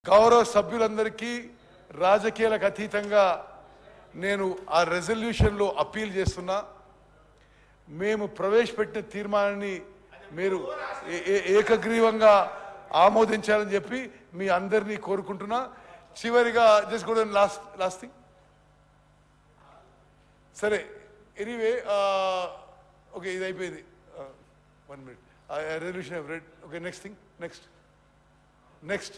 గౌరవ సభ్యులందరికీ రాజకీయాలకు అతీతంగా నేను ఆ రెజల్యూషన్లో అప్పీల్ చేస్తున్నా. మేము ప్రవేశపెట్టిన తీర్మానాన్ని మీరు ఏకగ్రీవంగా ఆమోదించాలని చెప్పి మీ అందరినీ కోరుకుంటున్నా. చివరిగా జస్ట్ కూడా లాస్ట్ థింగ్ సరే ఎనీవే ఓకే ఇది అయిపోయింది 1 minute resolution I read okay next thing next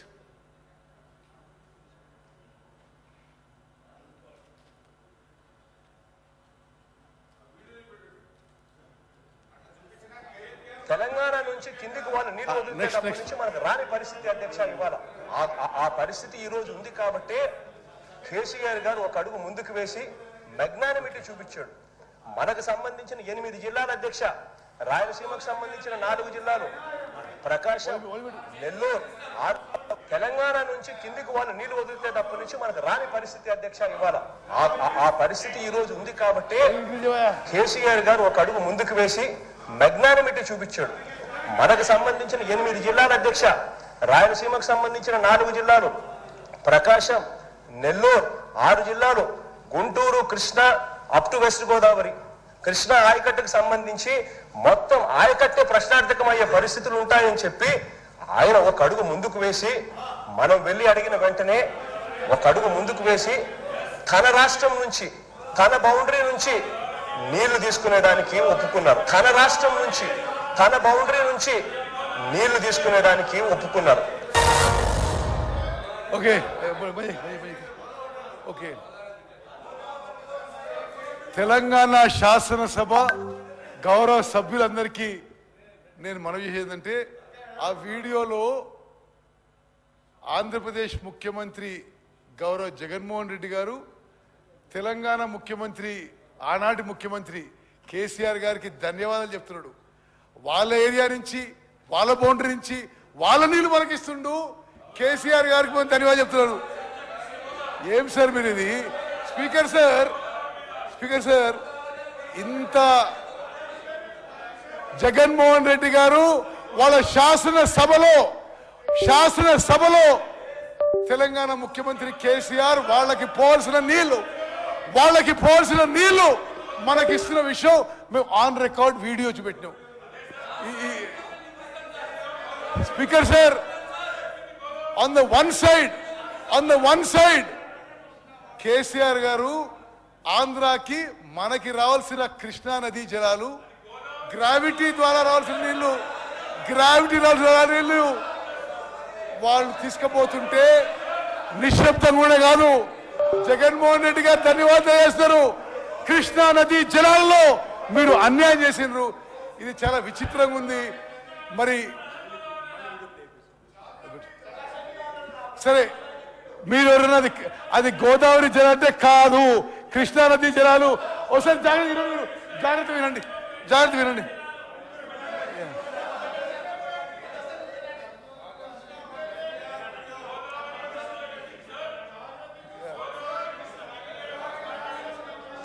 Telangana నుంచి కిందికి వాళ్ళు నీళ్ళు వదిలినప్పటి నుంచి మనకు రాని పరిస్థితి అధ్యక్ష ఇవాళ ఆ పరిస్థితి ఈ రోజు ఉంది కాబట్టి కేసీఆర్ గారు ఒక అడుగు ముందుకు వేసి మెగ్నానిమిటీ చూపించాడు. మనకు సంబంధించిన 8 జిల్లాల అధ్యక్ష, రాయలసీమకు సంబంధించిన 4 జిల్లాలు, ప్రకాశం, నెల్లూరు, తెలంగాణ నుంచి కిందికి వాళ్ళు నీళ్లు వదిలితేటప్పటి నుంచి మనకు రాని పరిస్థితి అధ్యక్ష ఇవాళ ఆ పరిస్థితి ఈ రోజు ఉంది కాబట్టి కేసీఆర్ గారు ఒక అడుగు ముందుకు వేసి మెగ్నానిమిటీ చూపించాడు. మనకు సంబంధించిన 8 జిల్లాల అధ్యక్ష, రాయలసీమకు సంబంధించిన 4 జిల్లాలు, ప్రకాశం, నెల్లూరు 6 జిల్లాలు, Guntur, Krishna up to west Godavari, Krishna ఆయకట్టుకు సంబంధించి మొత్తం ఆయకట్టే ప్రశ్నార్థకమయ్యే పరిస్థితులు ఉంటాయని చెప్పి ఆయన ఒక అడుగు ముందుకు వేసి మనం వెళ్ళి అడిగిన వెంటనే ఒక అడుగు ముందుకు వేసి తన రాష్ట్రం నుంచి తన బౌండరీ నుంచి నీళ్లు తీసుకునేదానికి ఒప్పుకున్నారు. తన రాష్ట్రం నుంచి తన బౌండరీ నుంచి నీళ్లు తీసుకునేదానికి ఒప్పుకున్నారు. ఓకే ఓకే తెలంగాణ శాసనసభ గౌరవ సభ్యులందరికీ నేను మనవి చేసేదంటే ఆ వీడియోలో ఆంధ్రప్రదేశ్ ముఖ్యమంత్రి గౌరవ జగన్మోహన్ రెడ్డి గారు తెలంగాణ ముఖ్యమంత్రి ఆనాటి ముఖ్యమంత్రి కేసీఆర్ గారికి ధన్యవాదాలు చెప్తున్నాడు. వాళ్ళ ఏరియా నుంచి వాళ్ళ బౌండరీ నుంచి వాళ్ళ నీళ్లు మనకిస్తుండు. కేసీఆర్ గారికి మనం ధన్యవాదాలు చెప్తున్నాడు. ఏం సార్ మీరు ఇది? స్పీకర్ సార్ ఇంత జగన్మోహన్ రెడ్డి గారు వాళ్ళ శాసనసభలో తెలంగాణ ముఖ్యమంత్రి కేసీఆర్ వాళ్ళకి పోవాల్సిన నీళ్లు మనకిస్తున్న విషయం మేము ఆన్ రికార్డ్ వీడియో చూపెట్టినాం. Speaker sir on the one side KCR గారు ఆంధ్రాకి మనకి రావాల్సిన కృష్ణా నదీ జలాలు, గ్రావిటీ ద్వారా రావాల్సిన నీళ్లు వాళ్ళు తీసుకుపోతుంటే నిశ్శబ్దం కూడా కాదు, జగన్మోహన్ రెడ్డి గారు ధన్యవాదాలు చేస్తారు. కృష్ణా నదీ జలాల్లో మీరు అన్యాయం చేసినారు. ఇది చాలా విచిత్రంగా ఉంది. మరి సరే మీరు ఎవరన్నా అది గోదావరి జలం అంటే కాదు, కృష్ణా నదీ జలాలు. ఒకసారి జాగ్రత్త వినండి.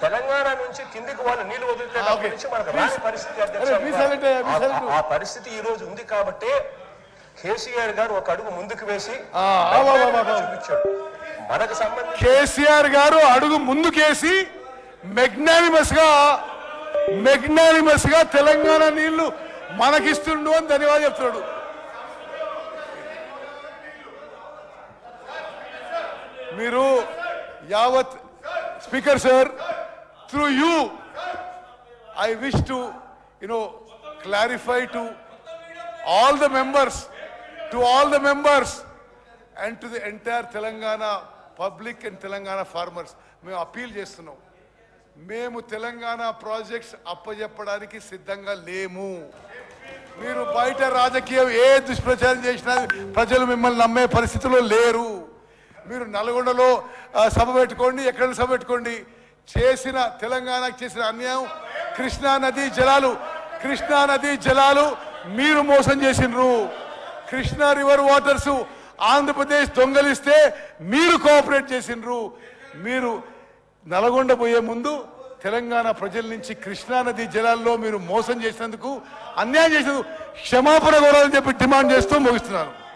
తెలంగాణ నుంచి కిందికి వాళ్ళు నీళ్లు వదిలితేటప్పటి నుంచి మనకు రాని పరిస్థితి అధ్యక్ష ఆ పరిస్థితి ఈ రోజు ఉంది కాబట్టి కేసీఆర్ గారు ఒక అడుగు ముందుకు వేసి చూపించాడు. మనకు సంబంధించి కేసీఆర్ గారు అడుగు ముందుకేసి మెగ్నానిమస్ గా తెలంగాణ నీళ్లు మనకిస్తుండు అని ధన్యవాదాలు చెప్తున్నాడు. మీరు యావత్ speaker sir, through you I wish to clarify to all the members and to the entire Telangana public and Telangana farmers మేము అపీల్ చేస్తున్నాం. మేము తెలంగాణ ప్రాజెక్ట్స్ అప్పజెప్పడానికి సిద్ధంగా లేము. మీరు బయట రాజకీయం ఏ దుష్ప్రచారం చేసినా ప్రజలు మిమ్మల్ని నమ్మే పరిస్థితిలో లేరు. మీరు నల్గొండలో సభ పెట్టుకోండి, ఎక్కడ సభ పెట్టుకోండి. తెలంగాణకు చేసిన అన్యాయం కృష్ణా నదీ జలాలు మీరు మోసం చేసినారు. కృష్ణా రివర్ వాటర్స్ ఆంధ్రప్రదేశ్ దొంగలిస్తే మీరు కోఆపరేట్ చేసినారు. మీరు నల్గొండ పోయే ముందు తెలంగాణ ప్రజల నుంచి కృష్ణా నదీ జలాల్లో మీరు మోసం చేసినందుకు, అన్యాయం చేసినందుకు క్షమాపణ కోరాలని చెప్పి డిమాండ్ చేస్తూ ముగిస్తున్నాను.